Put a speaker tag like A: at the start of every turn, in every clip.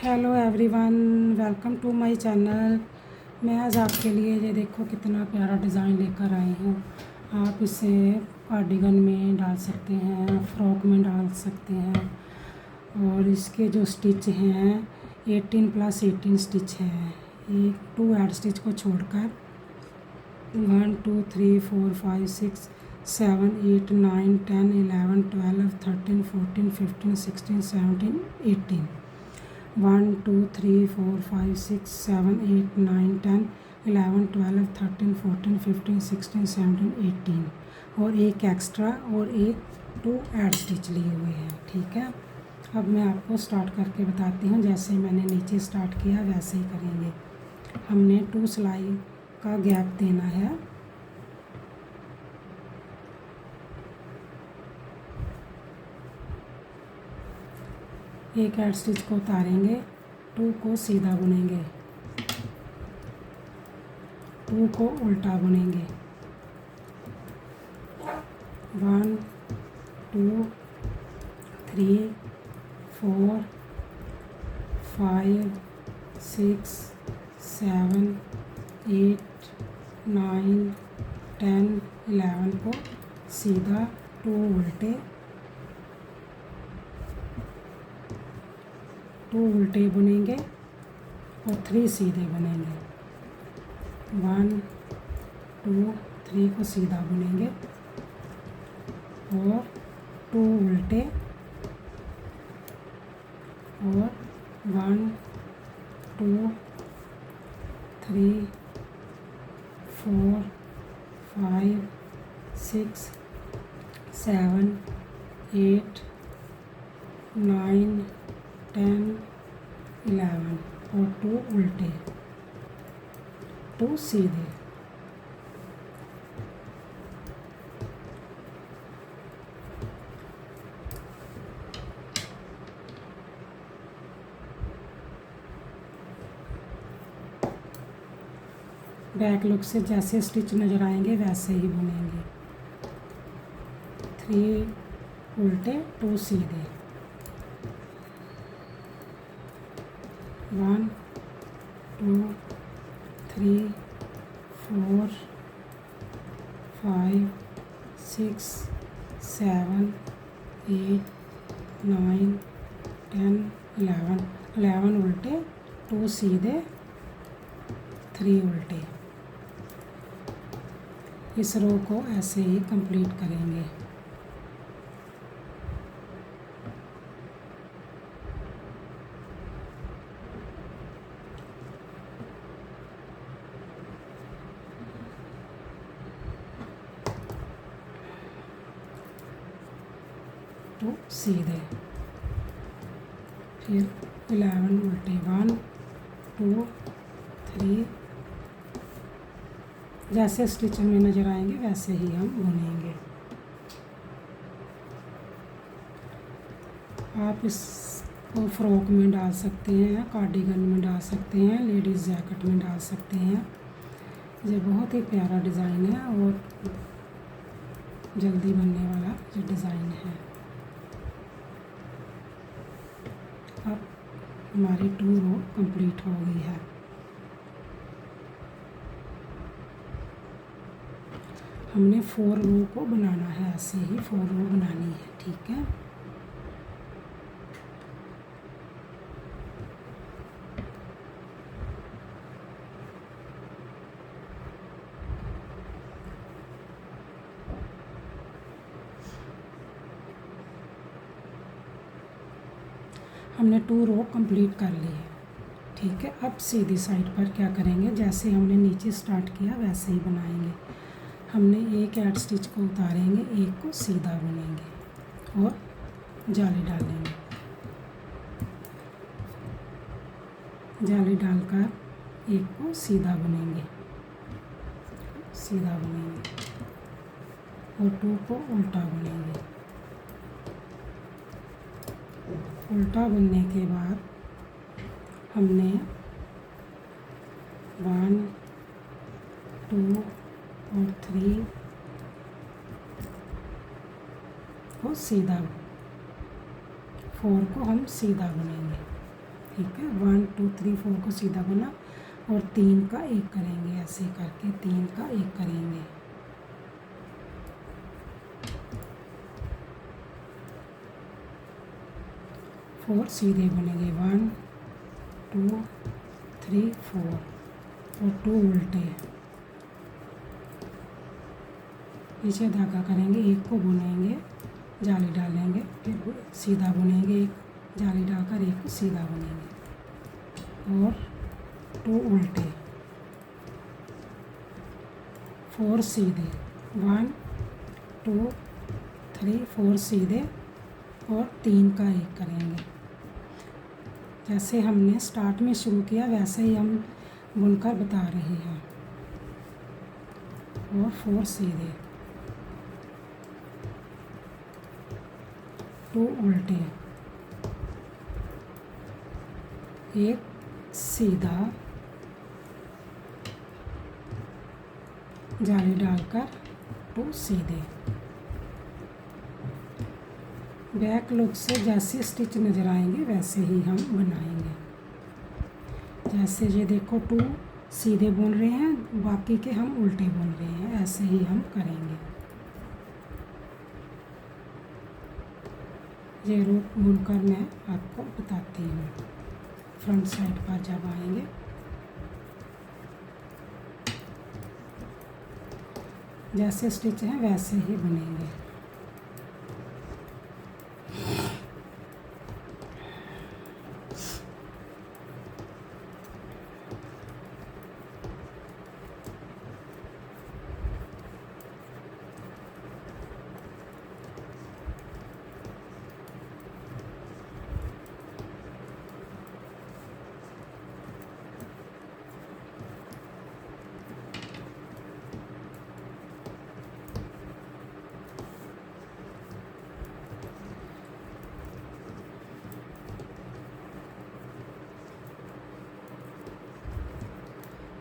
A: Hello everyone, welcome to my channel. मैं आज आपके लिए ये देखो कितना प्यारा डिज़ाइन लेकर आई हूँ। आप इसे कार्डिगन में डाल सकते हैं, फ्रॉक में डाल सकते हैं। और इसके जो स्टिच हैं 18+18 स्टिच हैं। एक 2 ऐड स्टिच को छोड़कर 1 2 3 4 5 6 7 8 9 10 11 12 13 14 15 16 17 18 1 2 3 4 5 6 7 8 9 10 11 12 13 14 15 16 17 18 और एक एक्स्ट्रा और एक 2 ऐड स्टिच लिए हुए हैं। ठीक है, अब मैं आपको स्टार्ट करके बताती हूँ। जैसे मैंने नीचे स्टार्ट किया वैसे ही करेंगे। हमने 2 सिलाई का गैप देना है। एक ऐड स्टिच को उतारेंगे, 2 को सीधा बुनेंगे, 2 को उल्टा बुनेंगे। 1 2 3 4 5 6 7 8 9 10 11 को सीधा, 2 उल्टे, 2 उल्टे बुनेंगे और 3 सीधे बुनेंगे। 1 2 3 को सीधा बुनेंगे और 2 उल्टे और 1 2 3 4 5 6 7 8 9 10 11 और 2 उल्टे, 2 सीधे। बैक लुक से जैसे स्टिच नज़र आएंगे वैसे ही बुनेंगे। 3 उल्टे, 2 सीधे। 1 2 3 4 5 6 7 8 9 10 11 उल्टे, 2 सीधे, 3 उल्टे। इस रो को ऐसे ही कंप्लीट करेंगे। तो सीधे, फिर 11 उल्टे, 1 2 3, जैसे स्टिच में नज़र आएंगे वैसे ही हम बुनेंगे। आप इसको फ्रॉक में डाल सकते हैं, कार्डिगन में डाल सकते हैं, लेडीज़ जैकेट में डाल सकते हैं। ये बहुत ही प्यारा डिज़ाइन है और जल्दी बनने वाला ये डिज़ाइन है। अब हमारी 2 रो कंप्लीट हो गई है। हमने 4 रो को बनाना है, ऐसे ही 4 रो बनानी है। ठीक है, हमने 2 रो कंप्लीट कर ली है। ठीक है, अब सीधी साइड पर क्या करेंगे, जैसे हमने नीचे स्टार्ट किया वैसे ही बनाएंगे। हमने एक ऐड स्टिच को उतारेंगे, एक को सीधा बुनेंगे और जाली डालेंगे। जाली डालकर एक को सीधा बुनेंगे, सीधा बुनेंगे और 2 को उल्टा बुनेंगे। उल्टा बुनने के बाद हमने 1 2 और 3 को सीधा, 4 को हम सीधा बुनेंगे। ठीक है, 1 2 3 4 को सीधा बुना और 3 का एक करेंगे, ऐसे करके 3 का एक करेंगे। फोर सीधे बुनेंगे, 1 2 3 4 और 2 उल्टे, पीछे धागा करेंगे, एक को बुनेंगे, जाली डालेंगे, फिर सीधा बुनेंगे, एक जाली डालकर एक को सीधा बुनेंगे और 2 उल्टे, 4 सीधे, 1 2 3 4 सीधे और 3 का एक करेंगे। जैसे हमने स्टार्ट में शुरू किया वैसे ही हम बुनकर बता रहे हैं। और 4 सीधे, 2 उल्टे, एक सीधा, जाली डालकर 2 सीधे। बैक लुक से जैसे स्टिच नज़र आएंगे वैसे ही हम बनाएंगे। जैसे ये देखो 2 सीधे बुन रहे हैं, बाकी के हम उल्टे बुन रहे हैं, ऐसे ही हम करेंगे। ये रूप बुनकर मैं आपको बताती हूँ। फ्रंट साइड पर जब आएंगे जैसे स्टिच है वैसे ही बुनेंगे।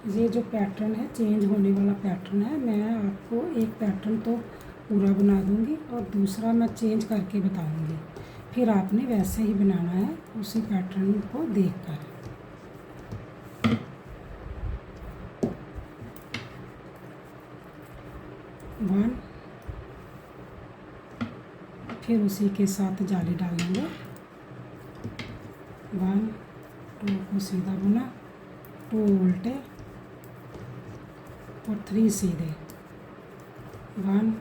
A: ये जो पैटर्न है चेंज होने वाला पैटर्न है, मैं आपको एक पैटर्न तो पूरा बना दूंगी और दूसरा मैं चेंज करके बताऊंगी, फिर आपने वैसे ही बनाना है उसी पैटर्न को देखकर। वन, फिर उसी के साथ जाली डालेंगे, 1 2 को सीधा बुना, 2 उल्टे और 3 सीधे, 1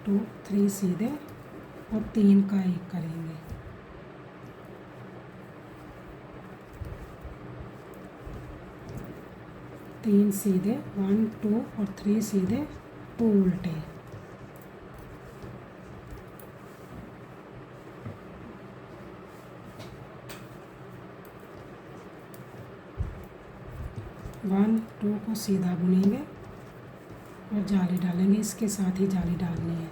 A: 2 3 सीधे और 3 का एक करेंगे। तीन सीधे, 1 2 और 3 सीधे, 2 उल्टे, वन 2 को सीधा बुनेंगे और जाली डालेंगे, इसके साथ ही जाली डालनी है,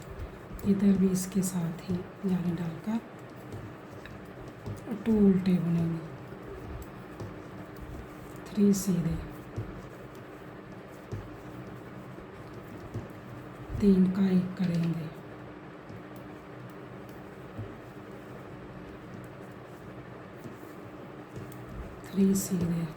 A: इधर भी इसके साथ ही जाली डालकर 2 उल्टे बुनेंगे, 3 सीधे, 3 का एक करेंगे, थ्री सीधे,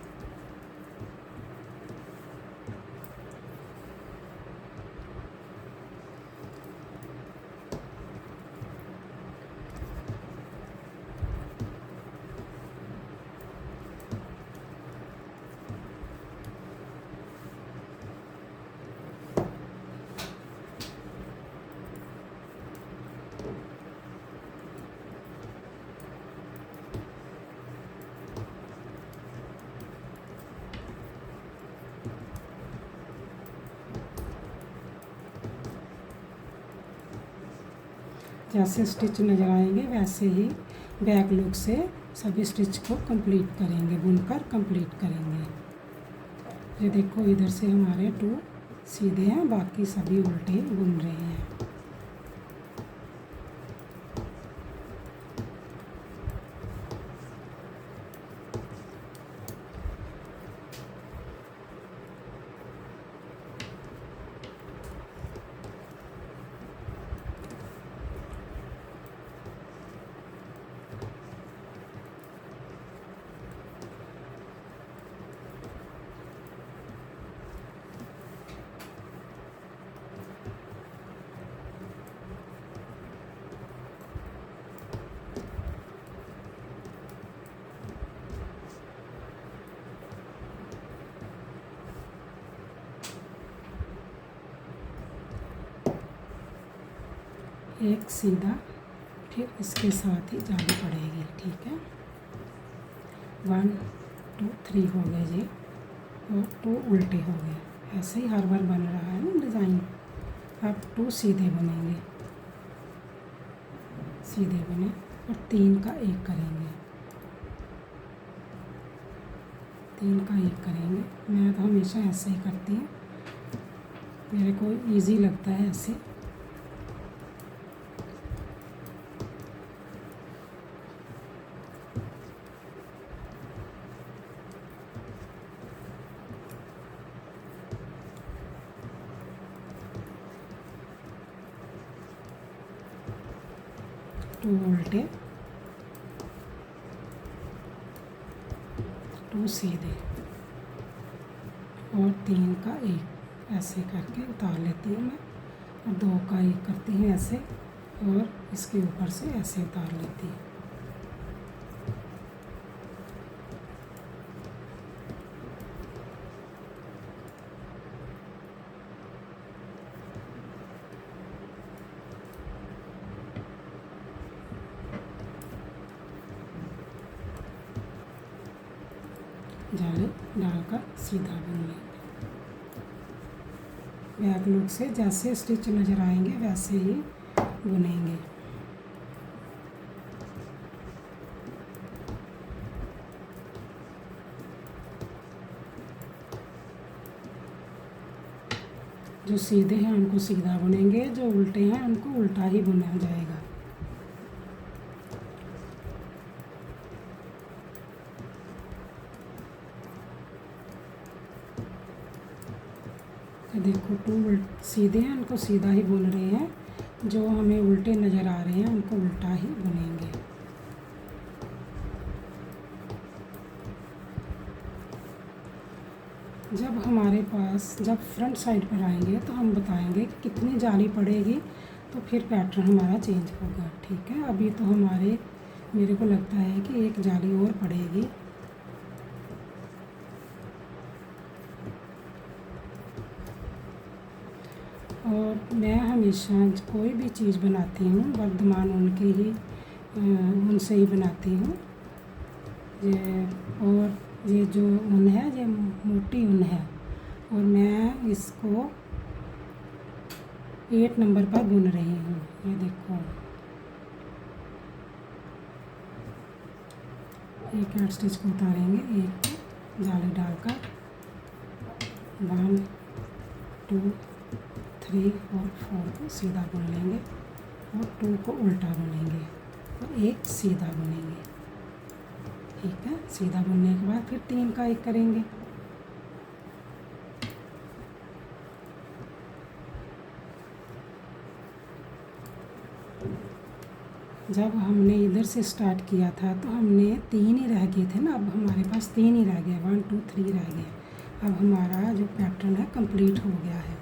A: जैसे स्टिच नज़र आएंगे वैसे ही बैक लुक से सभी स्टिच को कंप्लीट करेंगे, बुनकर कंप्लीट करेंगे। ये देखो इधर से हमारे 2 सीधे हैं, बाकी सभी उल्टे बुन रहे हैं। एक सीधा, फिर इसके साथ ही जाली पड़ेगी। ठीक है, 1 2 3 हो गए जी, और 2 उल्टे हो गए। ऐसे ही हर बार बन रहा है ना डिज़ाइन। अब 2 सीधे बनेंगे, सीधे बने, और 3 का एक करेंगे, 3 का एक करेंगे। मैं तो हमेशा ऐसे ही करती हूँ, मेरे को इजी लगता है ऐसे। टू उल्टे, 2 सीधे, और 3 का एक, ऐसे करके उतार लेती हूँ मैं। और 2 का एक करती हूँ ऐसे, और इसके ऊपर से ऐसे उतार लेती हूँ। जाली डालकर सीधा बुन लेंगे। बैक लुक से जैसे स्टिच नज़र आएंगे वैसे ही बुनेंगे। जो सीधे हैं उनको सीधा बुनेंगे, जो उल्टे हैं उनको उल्टा ही बुना जाएगा। तो देखो 2 सीधे हैं उनको सीधा ही बुन रहे हैं, जो हमें उल्टे नज़र आ रहे हैं उनको उल्टा ही बुनेंगे। जब हमारे पास जब फ्रंट साइड पर आएंगे तो हम बताएंगे कि कितनी जाली पड़ेगी, तो फिर पैटर्न हमारा चेंज होगा। ठीक है, अभी तो मेरे को लगता है कि एक जाली और पड़ेगी। और मैं हमेशा कोई भी चीज़ बनाती हूँ वर्धमान ऊन की ही ऊन से ही बनाती हूँ। ये जो ऊन है ये मोटी ऊन है, और मैं इसको 8 नंबर पर बुन रही हूँ। ये देखो, एक 8 स्टिच को उतारेंगे, एक जाली डालकर 1 2 3 और 4 को सीधा बुन लेंगे, और 2 को उल्टा बुनेंगे, और एक सीधा बुनेंगे। ठीक है, सीधा बुनने के बाद फिर 3 का एक करेंगे। जब हमने इधर से स्टार्ट किया था तो हमने 3 ही रह गए थे ना, अब हमारे पास 3 ही रह गए, 1 2 3 रह गए। अब हमारा जो पैटर्न है कंप्लीट हो गया है,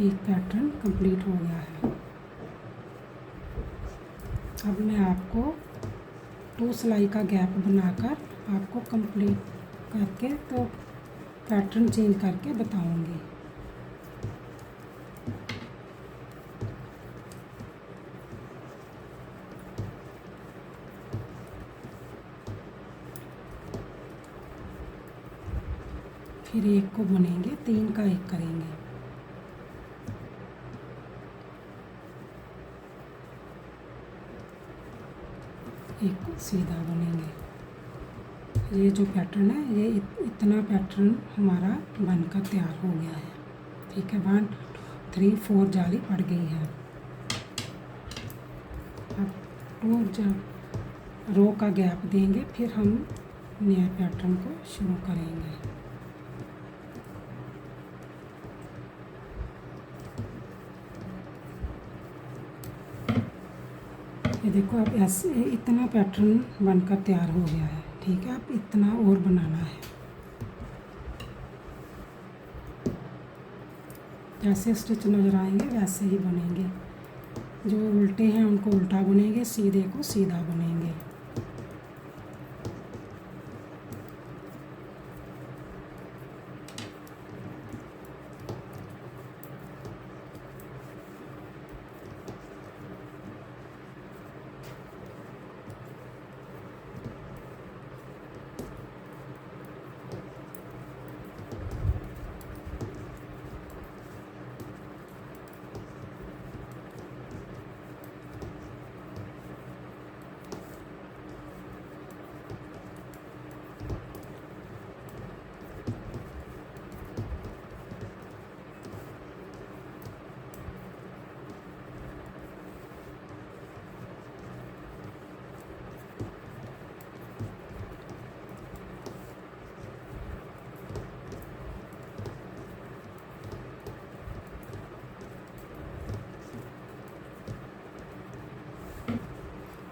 A: एक पैटर्न कंप्लीट हो गया है। अब मैं आपको 2 सिलाई का गैप बनाकर आपको कंप्लीट करके तो पैटर्न चेंज करके बताऊंगी। फिर एक को बुनेंगे, 3 का एक करेंगे, एक को सीधा बुनेंगे। ये जो पैटर्न है ये इतना पैटर्न हमारा बनकर तैयार हो गया है। ठीक है, 1 2 3 4 जाली पड़ गई है। अब 2 रो का गैप देंगे, फिर हम नए पैटर्न को शुरू करेंगे। ये देखो, अब ऐसे इतना पैटर्न बनकर तैयार हो गया है। ठीक है, अब इतना और बनाना है। जैसे स्टिच नज़र आएंगे वैसे ही बुनेंगे, जो उल्टे हैं उनको उल्टा बुनेंगे, सीधे को सीधा बुनेंगे।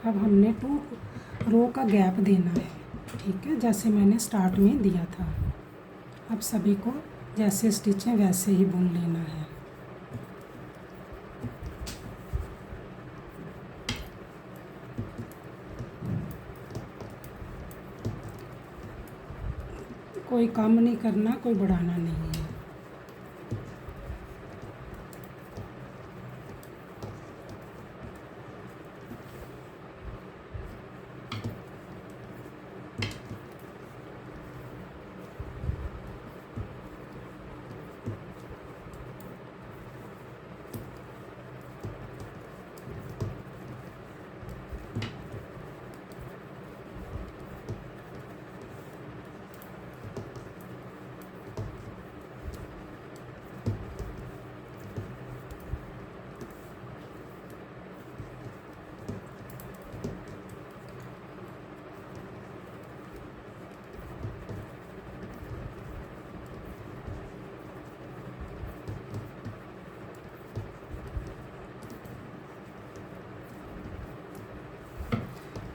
A: अब हमने 2 रो का गैप देना है, ठीक है, जैसे मैंने स्टार्ट में दिया था। अब सभी को जैसे स्टिच है वैसे ही बुन लेना है। कोई कम नहीं करना, कोई बढ़ाना नहीं है।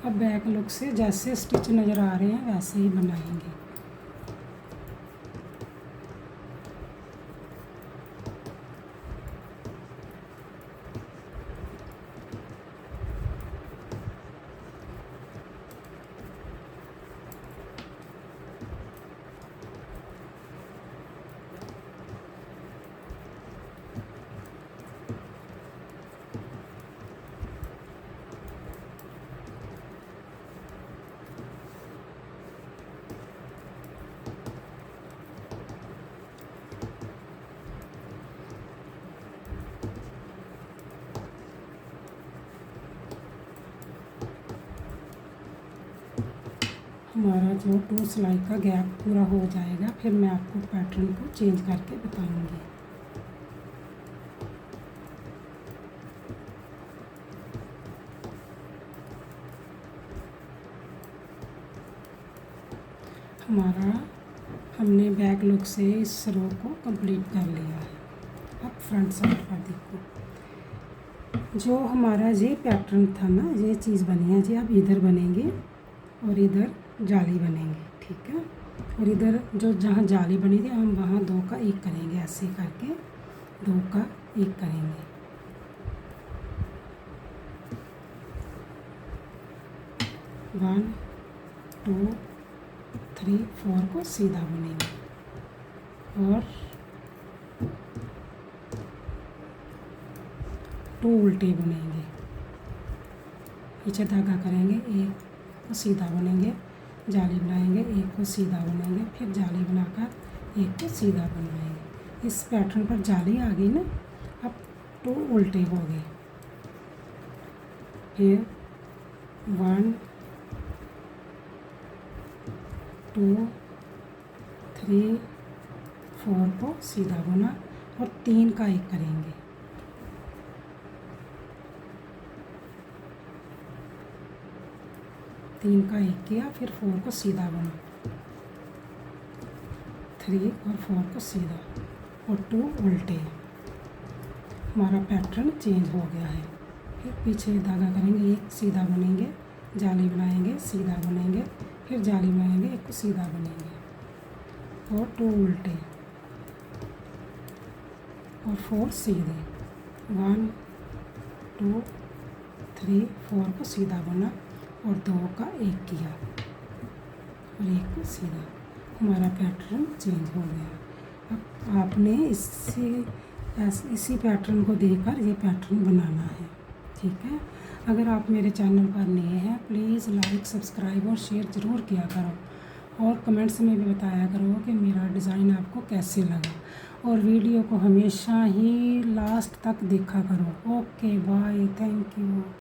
A: अब बैक लुक से जैसे स्टिच नज़र आ रहे हैं वैसे ही बनाएंगे। हमारा जो 2 सिलाई का गैप पूरा हो जाएगा, फिर मैं आपको पैटर्न को चेंज करके बताऊंगी। हमने बैक लुक से इस रो को कंप्लीट कर लिया है। अब फ्रंट साइड पर देखो, जो हमारा ये पैटर्न था ना, ये चीज़ बनी है जी। अब इधर बनेंगे और इधर जाली बनेंगे, ठीक है। और इधर जो जहाँ जाली बनी थी हम वहाँ 2 का 1 करेंगे, ऐसे करके 2 का 1 करेंगे। वन 2 3 4 को सीधा बुनेंगे और 2 उल्टे बुनेंगे। पीछे धागा करेंगे, 1 को सीधा बुनेंगे, जाली बनाएंगे, 1 को सीधा बुनेंगे, फिर जाली बनाकर 1 को सीधा बनाएंगे। इस पैटर्न पर जाली आ गई ना। अब 2 उल्टे हो गए, फिर 1 2 3 4 को सीधा बुना और 3 का 1 करेंगे। तीन का 1 किया, फिर 4 को सीधा बुना, 3 और 4 को सीधा और 2 उल्टे। हमारा पैटर्न चेंज हो गया है। फिर पीछे धागा करेंगे, 1 सीधा बुनेंगे, जाली बनाएंगे, सीधा बुनेंगे, फिर जाली बनाएंगे, 1 को सीधा बुनेंगे और 2 उल्टे और 4 सीधे। 1 2 3 4 को सीधा बुना और 2 का 1 किया और 1 को सीधा। हमारा पैटर्न चेंज हो गया। अब आपने इसी पैटर्न को देखकर ये पैटर्न बनाना है, ठीक है। अगर आप मेरे चैनल पर नए हैं, प्लीज़ लाइक सब्सक्राइब और शेयर ज़रूर किया करो और कमेंट्स में भी बताया करो कि मेरा डिज़ाइन आपको कैसे लगा। और वीडियो को हमेशा ही लास्ट तक देखा करो। Okay bye, thank you.